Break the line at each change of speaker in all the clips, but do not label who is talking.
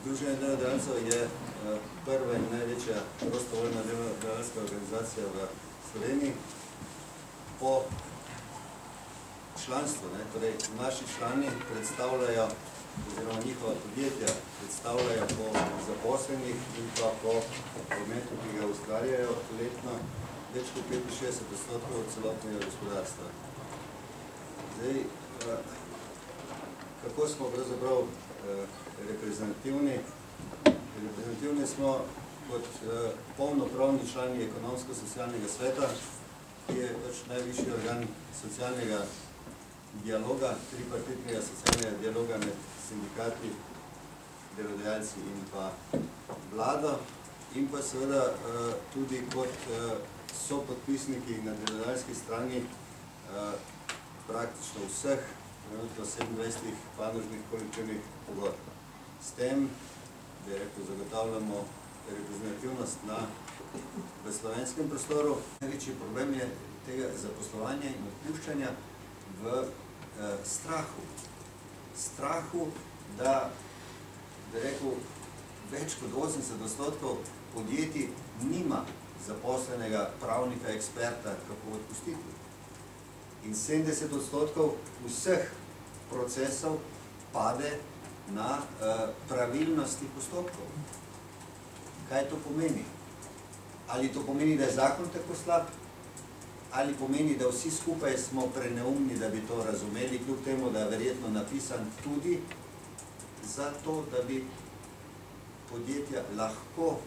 Združenje delodajalcev je prva in največja prostovoljna delodajalska organizacija v Sloveniji. Po članstvu, torej naši člani predstavljajo, oziroma njihova podjetja predstavljajo po zaposlenih in pa po prometu, ki ga ustvarjajo letno, več kot 65% celotnega gospodarstva. Zdaj, kako smo pravzaprav reprezentativni? Reprezentativni smo kot polnopravni člani ekonomsko-socialnega sveta, ki je pač najvišji organ socialnega dialoga, tripartitnega socialnega dialoga med sindikati, delodajalci in pa vlado, in pa seveda tudi kot sopodpisniki na delodajalski strani praktično vseh 27 panožnih kolektivnih pogodb. S tem, bi rekel, zagotavljamo reprezentativnost v slovenskem prostoru. Največji problem je tega zaposlovanja in odpuščanja v strahu. Strahu, da, bi rekel, več kot 80% podjetij nima zaposlenega pravnika, eksperta, kako odpustiti. In 70% vseh procesov pade na pravilnosti postopkov. Kaj to pomeni? Ali to pomeni, da je zakon tako slab? Ali pomeni, da vsi skupaj smo preneumni, da bi to razumeli, kljub temu, da je verjetno napisan tudi zato, da bi podjetja lahko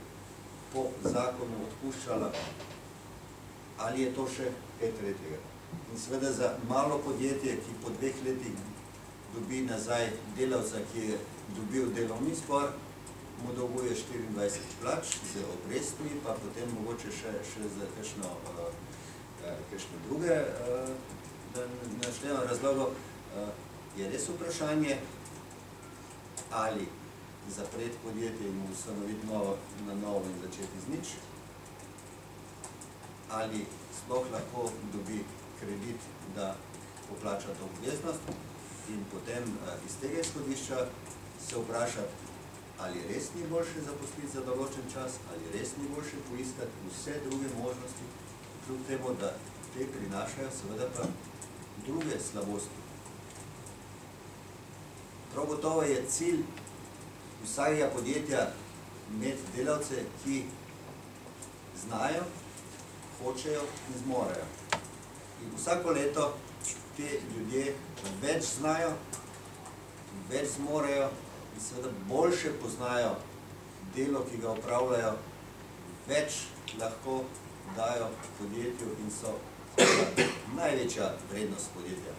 po zakonu odpuščala? Ali je to še kaj tretjega? In seveda za malo podjetje, ki po 2 letih dobi nazaj delavca, ki je dobil delovni spor, mu dolguje 24 plač z obrestmi, pa potem mogoče še za kakšne druge, da naštevam razlogov, je res vprašanje, ali zapreti podjetje in ustanoviti na novo in začeti z nič, ali sploh lahko dobi kredit, da poplača to obveznost, in potem iz tega izhodišča se vprašati, ali res ni boljše zaposliti za določen čas, ali res ni boljše poiskati vse druge možnosti, kljub temu, da te prinašajo seveda pa druge slabosti. Prav gotovo je cilj vsakega podjetja imeti delavce, ki znajo, hočejo in zmorejo. In vsako leto te ljudje več znajo, več zmorejo in seveda boljše poznajo delo, ki ga opravljajo, več lahko dajo podjetju in so največja vrednost podjetja.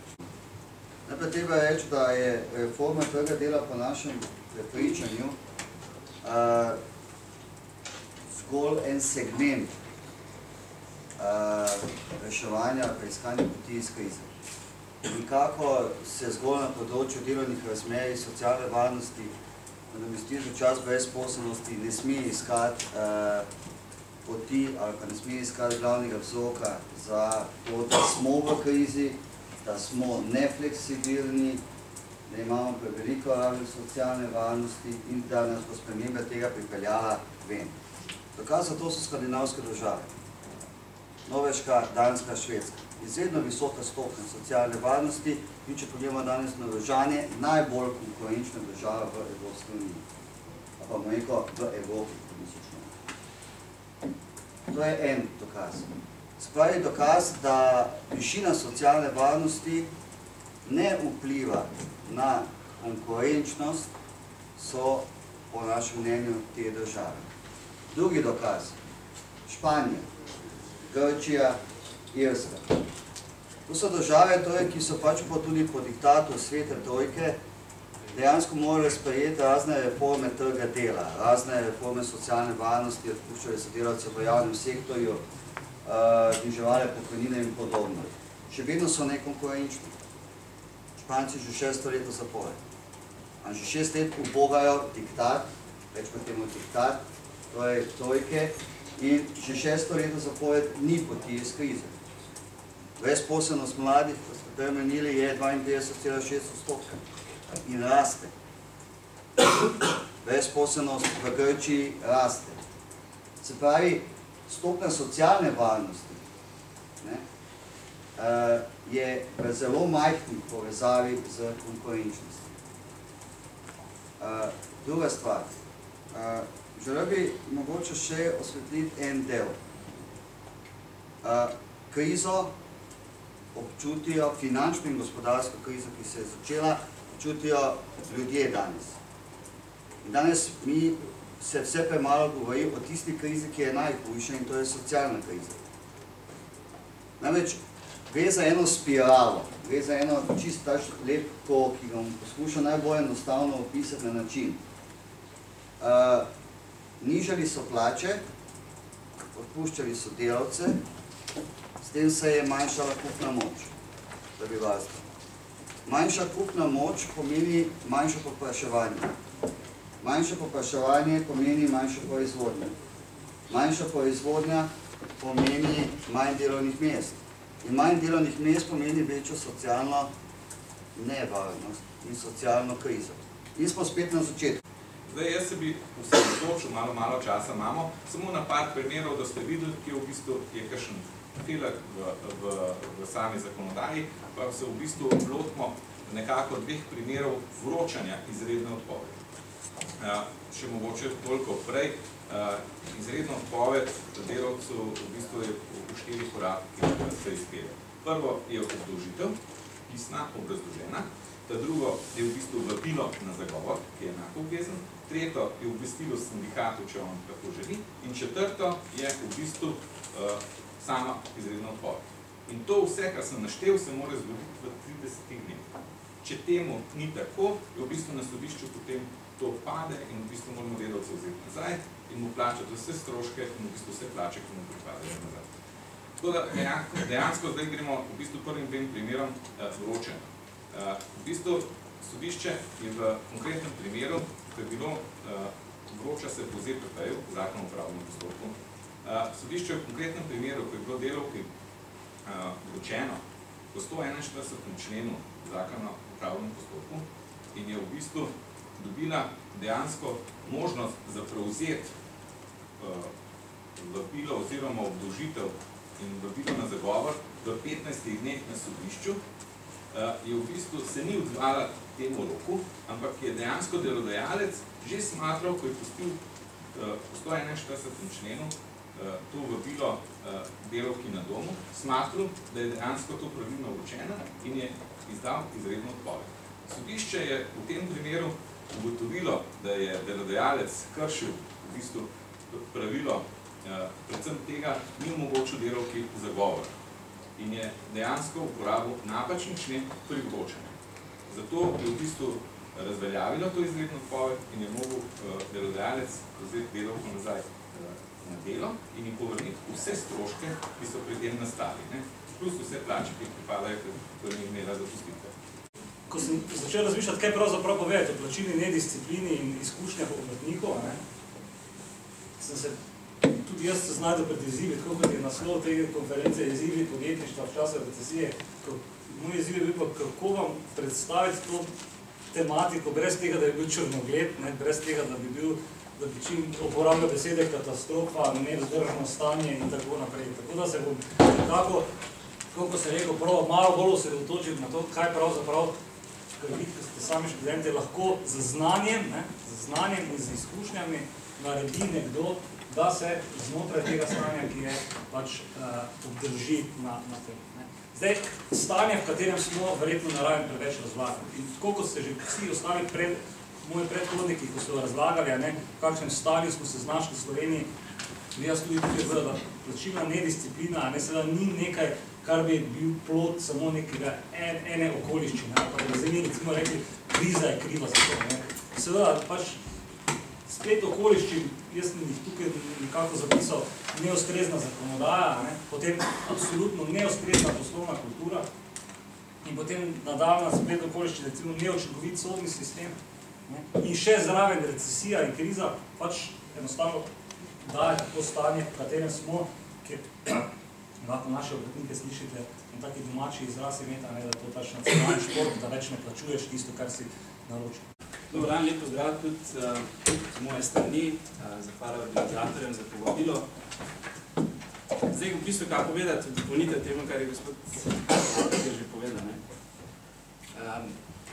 Najprej treba reči, da je reforma trga dela po našem prepričanju zgolj en segment reševanja, preiskanja poti iz krize. Nikako se zgolj na področju delovnih razmerij, socialne varnosti, nadomestitev čas brezposelnosti ne sme iskati poti ali pa ne sme iskati glavnega vzroka za to, da smo v krizi, da smo nefleksibilni, da imamo preveliko raven socialne varnosti in da nas bo sprememba tega pripeljala ven. Dokaz za to so skandinavske države. Norveška, Danska, Švedska. Izredno visoka stopnja socialne varnosti in če pogledamo danes na Norvežane, najbolj konkurenčna država v Evropski uniji. Pa bomo rekel v Evropi, komislično. To je en dokaz. Spravi dokaz, da višina socialne varnosti ne vpliva na konkurenčnost, so po našem mnenju te države. Drugi dokaz. Španija, Grčija, Irska. To so države, ki so pač tudi po diktatu Svete trojke dejansko morali sprejeti razne reforme trga dela, razne reforme socialne varnosti, odpuščali so delavce v javnem sektorju, zniževali pokojnine in podobno. Še vedno so nekonkurenčni. Španci že 600 let zapored. Že 6 let ubogajo diktat, več kot temu diktat, torej trojke, in že 600 let zapored ni poti iz krize. Brezposelnost mladih, kot ste premenili, je 52,6% in raste. brezposelnost v Grčiji raste. Se pravi, stopnja socialne varnosti je v zelo majhni povezavi z konkurenčnostjo. Druga stvar, želel bi mogoče še osvetliti en del. Krizo občutijo, finančno in gospodarsko krizo, ki se je začela, občutijo ljudje danes. In danes mi se vse premalo govori o tisti krizi, ki je najhujša, in to je socialna kriza. Namreč, gre za eno spiralo, gre za eno čist taš lep krog, ki ga poskuša najbolj enostavno opisati na način. Nižali so plače, odpuščali so delavce, s tem se je manjšala kupna moč prebivalstva. Manjša kupna moč pomeni manjše povpraševanje. Manjše povpraševanje pomeni manjšo proizvodnjo. Manjša proizvodnja pomeni manj delovnih mest. In manj delovnih mest pomeni večjo socialno nevarnost in socialno krizo. In smo spet na začetku.
Zdaj, jaz se bi osredotočil, malo časa imamo, samo na par primerov, da ste videli, ki v bistvu je kakšen filak v sami zakonodaji, pa se v bistvu lotimo nekako dveh primerov vročanja izredne odpovedi. Še mogoče toliko prej, izredna odpoved delavcu v bistvu je v 4 korakih, ki se izpelje. Prvo je obdolžitev, pisna, obrazložena. Ta drugo je v bistvu vabilo na zagovor, ki je enako obvezen. Tretjo je obvestilo sindikatu, če on tako želi. In četrto je v bistvu sama izredna odpoved. In to vse, kar sem naštel, se mora zgoditi v 30 dneh. Če temu ni tako, je v bistvu na sodišču potem to pade in v bistvu moramo delavce vzeti nazaj in mu plačati vse stroške in v bistvu vse plače, ki mu pripadajo nazaj. Tako da dejansko zdaj gremo v bistvu prvim dvem primerom vročenja. V bistvu sodišče je v konkretnem primeru, ko je bilo vroča se po ZPP-ju, Zakon o upravnem postopku, sodišče je v konkretnem primeru, ko je bilo delavki vročeno po 141. členu Zakona o upravnem postopku in je v bistvu dobila dejansko možnost za prevzeti vabilo oziroma obdolžitev in vabilo na zagovor v 15 dneh na sodišču, je v bistvu se ni odzvala temu roku, ampak je dejansko delodajalec že smatral, ko je pustil po 141. členu to vabilo delavki na domu, smatral, da je dejansko to pravilno vročena in je izdal izredno odpoved. Sodišče je v tem primeru ugotovilo, da je delodajalec kršil v bistvu pravilo, predvsem tega ni omogočil delavki zagovor in je dejansko uporabil napačen člen pri vročanju. Zato je v bistvu razveljavilo to izredno odpoved in je mogel delodajalec vzeti delavko nazaj na delo in ji povrniti vse stroške, ki so pri tem nastali, plus vse plače, ki pripadajo, ko ni imela zapustitve.
Ko sem začel razmišljati, kaj pravzaprav povedati o plačilni nedisciplini in izkušnjah obrtnikov, sem se tudi jaz se znajdel pred izzivi, tako kot je naslov te konference izzivi podjetništva v času recesije. Moj izziv je bil pa, kako vam predstaviti to tematiko brez tega, da bi bil črnogled, brez tega, da bi čim uporabljal besede katastrofa, nevzdržno stanje in tako naprej. Tako da se bom nekako, kako se rekel, malo bolj osredotočil na to, kaj pravzaprav, ker vidite, ste sami študenti, lahko z znanjem in z izkušnjami naredi nekdo, da se znotraj tega stanja, ki je pač obdrži na tem. Zdaj, stanje, v katerem smo, verjetno ne rabim preveč razlagati. In tako, kot ste že vsi ostali moji predhodniki, ko so razlagali, v kakšnem stanju smo se znašli v Sloveniji, bi jaz tudi povedal, da plačilna nedisciplina seveda ni nekaj, kar bi bil plod samo ene okoliščine. Pa da zdaj mi recimo rekli, kriza je kriva za to. Seveda pač splet okoliščin, jaz sem jih tukaj nekako zapisal, neustrezna zakonodaja, potem absolutno neustrezna poslovna kultura in potem nadaljna splet okoliščin, recimo neučinkovit sodni sistem in še zraven recesija in kriza pač enostavno daje to stanje, v katerem smo, kjer lahko naše obrtnike slišite in taki domači izraz imeta, da je to pač nacionalni šport, da več ne plačuješ tisto, kar si naročil.
Dobar dan, lep pozdrav tudi z moje strani, zahvala organizatorjem za povabilo. Zdaj, v bistvu, kaj povedati, dopolnite temu, kar je gospod že povedal.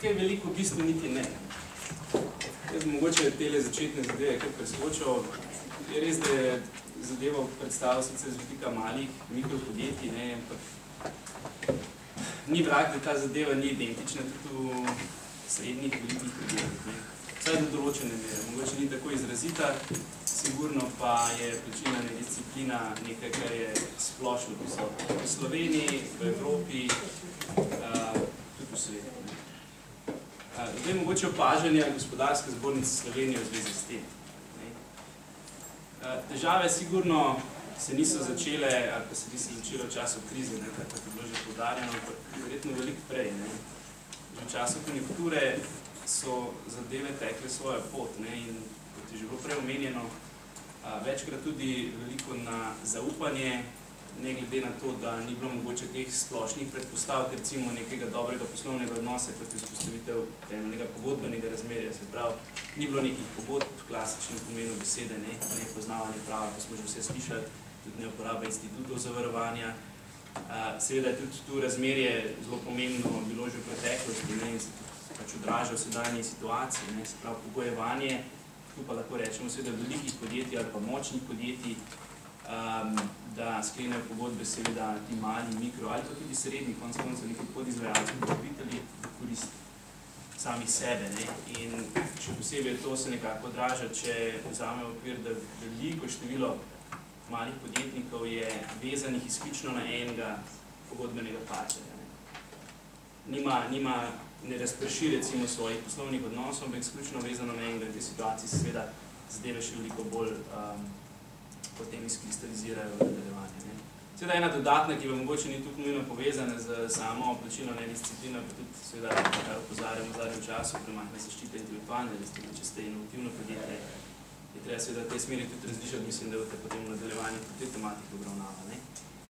Kaj veliko v bistvu niti ne. Jaz mogoče tele začetne zadeve kar preskočil. Je res, da je zadevo predstavil sicer z vidika malih mikropodjetij, ampak ni vrag, da ta zadeva ni identična tudi v srednjih velikih podjetjih. Vsaj do določene mere. Mogoče ni tako izrazita, sigurno pa je plačilna nedisciplina nekaj, kar je splošno prisotno. V Sloveniji, v Evropi, tudi v svetu. Zdaj mogoče opažanja Gospodarske zbornice Slovenije v zvezi s tem. Težave sigurno se niso začele, ali pa se niso začele v času krize, tako je bilo že poudarjeno, ampak verjetno veliko prej. Že v času konjunkture so zadeve tekle svojo pot in kot je že bilo prej omenjeno, večkrat tudi veliko na zaupanje, ne glede na to, da ni bilo mogoče teh splošnih predpostavk, recimo nekega dobrega poslovnega odnosa, kot je vzpostavitev temeljnega pogodbenega razmerja, se pravi, ni bilo nekih pogodb v klasičnem pomenu besede, ne poznavanje prava, ko smo že vse slišali, tudi ne uporaba institutov zavarovanja. Seveda je tudi tu razmerje zelo pomembno bilo že v preteklosti in se tudi odraža v sedanji situaciji, se pravi pogojevanje, tu pa lahko rečemo seveda velikih podjetij ali pa močnih podjetij, da sklenejo pogodbe seveda ti mali, mikro ali pa tudi srednji, konec koncev neki podizvajalci, pokrovitelji v korist samih sebe. In še posebej to se nekako odraža, če vzamemo okvir, da veliko število malih podjetnikov je vezanih izključno na enega pogodbenega partnerja. Ne razprši recimo svojih poslovnih odnosov, ampak izključno vezano na enega, v tej situaciji se seveda zadeve še veliko bolj potem izkristalizirajo v nadaljevanje. Seveda ena dodatna, ki vam mogoče ni tukaj nujno povezana z samo plačilno nedisciplino, pa tudi seveda, kar opozarjamo v zadnjem času, premajhna zaščita intelektualne lastnine, če ste inovativno podjetje, je treba seveda v tej smeri tudi različati, mislim, da boste potem v nadaljevanju tudi te tematike obravnava.